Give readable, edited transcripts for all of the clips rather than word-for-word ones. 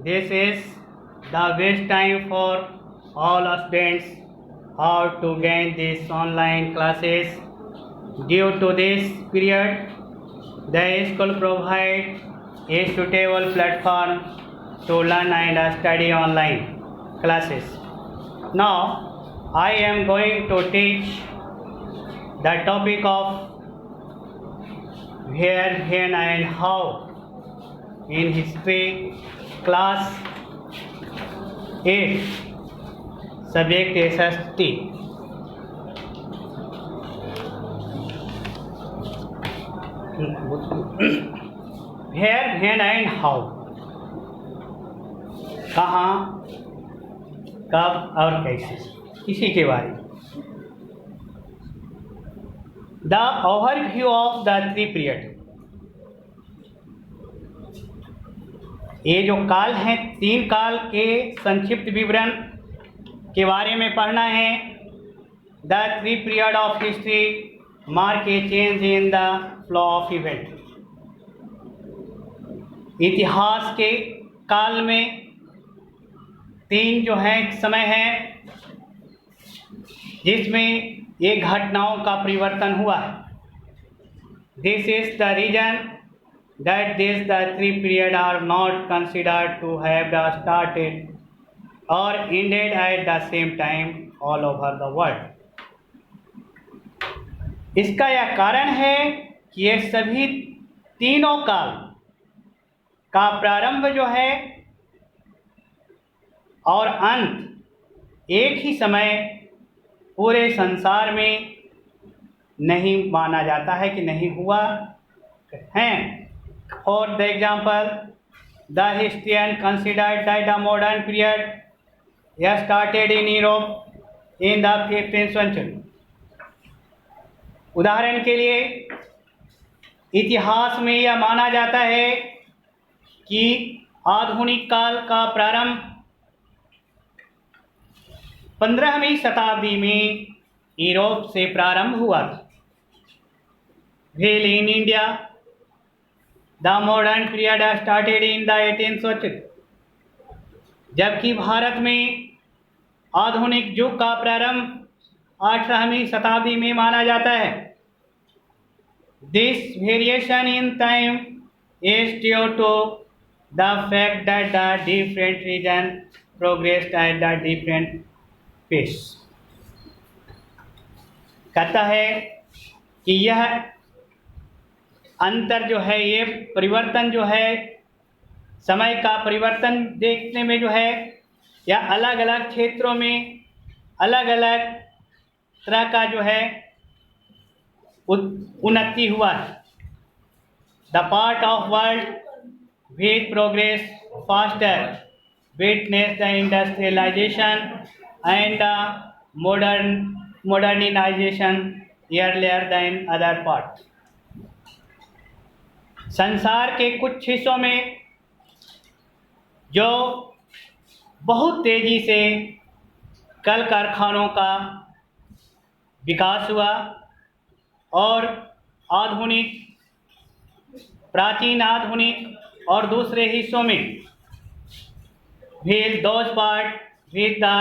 This is the best time for all students how to gain these online classes. Due to this period, the school provides a suitable platform to learn and study online classes. Now, I am going to teach the topic of where, when and how in history class 8 subject SST. Where, when and how, कहाँ, कब और कैसे, इसी के बारे में. The overview of the 3 period. ये जो काल हैं 3 काल के संक्षिप्त विवरण के बारे में पढ़ना है. The 3 period of history mark a change in the flow of event. इतिहास के काल में 3 जो है समय है जिसमें ये घटनाओं का परिवर्तन हुआ है. This is the reason that these the 3 period are not considered to have started or ended at the same time all over the world. इसका यह कारण है कि ये सभी तीनों काल का प्रारंभ जो है और अंत एक ही समय पूरे संसार में नहीं माना जाता है कि नहीं हुआ है. For the example, the historian considered that the modern period started in Europe in the 15th century. उदाहरण के लिए इतिहास में यह माना जाता है कि आधुनिक काल का प्रारंभ 15वीं शताब्दी में यूरोप से प्रारंभ हुआ था. While in India, the modern period started in the 18th century. जबकि भारत में आधुनिक युग का प्रारंभ 18वीं शताब्दी में माना जाता है. This variation in time is due to the fact that the different regions progressed at the different pace. कहता है कि यह अंतर जो है, ये परिवर्तन जो है, समय का परिवर्तन देखने में जो है या अलग अलग क्षेत्रों में अलग अलग तरह का जो है उन्नति हुआ है. The part of world which progress faster witness the industrialisation and the modernization earlier than other parts. संसार के कुछ हिस्सों में जो बहुत तेजी से कल कारखानों का विकास हुआ और प्राचीन आधुनिक और दूसरे हिस्सों में will those parts with the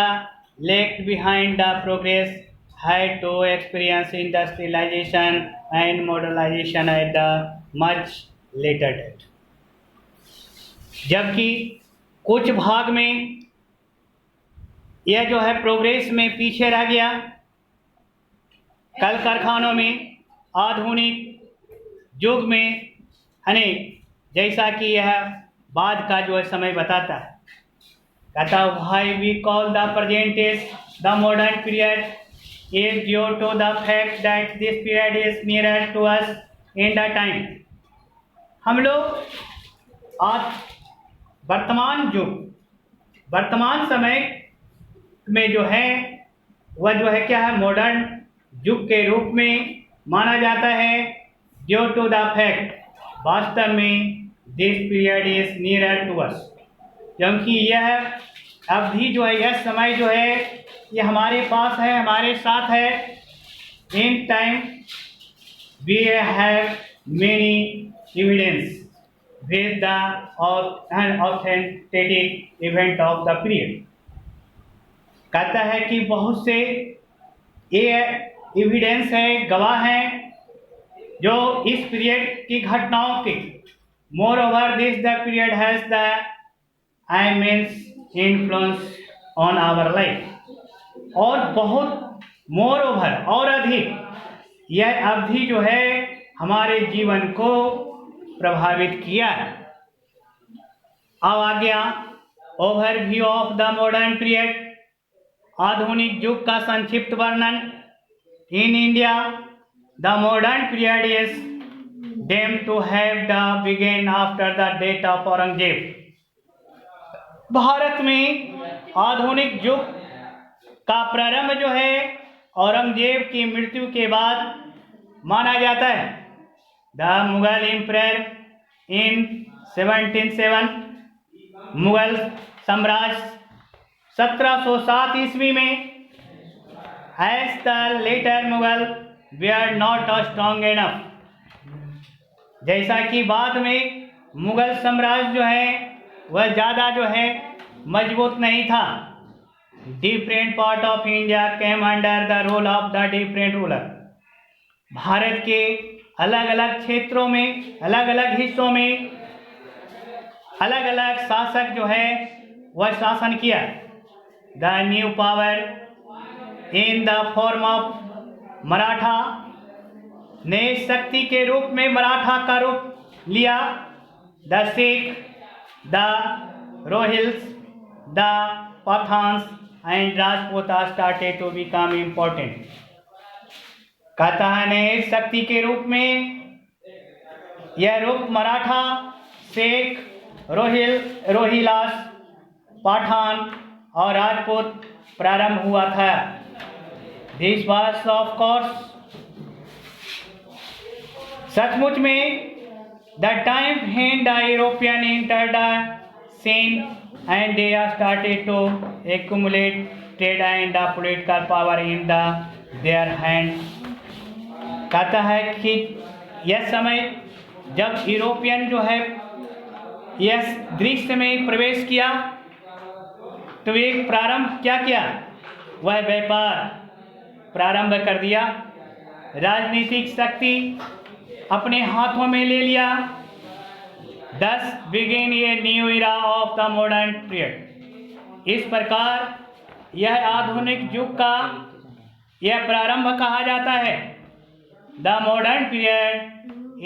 left behind the progress had to experience industrialization and modernization at the much later date. जबकि कुछ भाग में यह जो है प्रोग्रेस में पीछे रह गया, कल कारखानों में आधुनिक युग में जैसा कि यह बाद का जो है समय बताता है. कहता why we call the present is the modern period is due to the fact that this period is nearer to us in the time. हम लोग आज वर्तमान समय में जो है वह जो है क्या है, मॉडर्न युग के रूप में माना जाता है. ड्यू टू द फैक्ट, वास्तव में this period is nearer to us, क्योंकि यह अवधि जो है, यह समय जो है, ये हमारे पास है, हमारे साथ है. In time we have many evidence, with the authentic event of the period। कहता है कि बहुत से ये एविडेंस है, गवाह हैं जो इस पीरियड की घटनाओं के। More over this the period has the immense influence on our life। और बहुत मोर ओवर और अधिक यह अवधि जो है हमारे जीवन को प्रभावित किया है। अब आ गया overview of the modern period, आधुनिक युग का संक्षिप्त वर्णन। In India the modern period is deemed to have the begun after the death of Aurangzeb. Bharat में आधुनिक युग का प्रारंभ जो है औरंगजेब की मृत्यु के बाद माना जाता है। The Mughal emperor in 1707, Mughal साम्राज्य 1707 ईस्वी में, as the later Mughal were not strong enough, जैसा कि बाद में मुगल साम्राज्य जो है वह ज़्यादा जो है मजबूत नहीं था। Different part of India came under the rule of the different ruler. Bharat के अलग अलग क्षेत्रों में, अलग अलग हिस्सों में अलग अलग शासक जो है वह शासन किया। The new power in the form of Maratha ने शक्ति के रूप में मराठा का रूप लिया। The Sikh, the Rohillas, the Pathans and Rajput started to become important. कहता है ने शक्ति के रूप में यह रूप मराठा, सिख, रोहिलास, पठान और राजपूत प्रारंभ हुआ था। दिस वाज ऑफ कोर्स, सचमुच में, the time when the European entered the scene and they started to accumulate trade and the political power in the their hand. कहता है कि यह समय जब यूरोपियन जो है यह दृश्य में प्रवेश किया तो एक प्रारंभ क्या किया, वह व्यापार प्रारंभ कर दिया, राजनीतिक शक्ति अपने हाथों में ले लिया। Thus began a new era of the modern period। इस प्रकार यह आधुनिक युग का यह प्रारंभ कहा जाता है। The modern period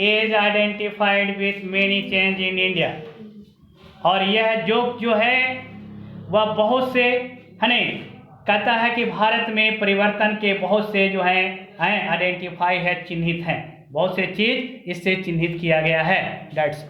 is identified with many change in India। और यह युग जो है वह बहुत से कहता है कि भारत में परिवर्तन के बहुत से जो हैं आइडेंटिफाई है, चिन्हित हैं, बहुत से चीज इससे चिन्हित किया गया है। दैट्स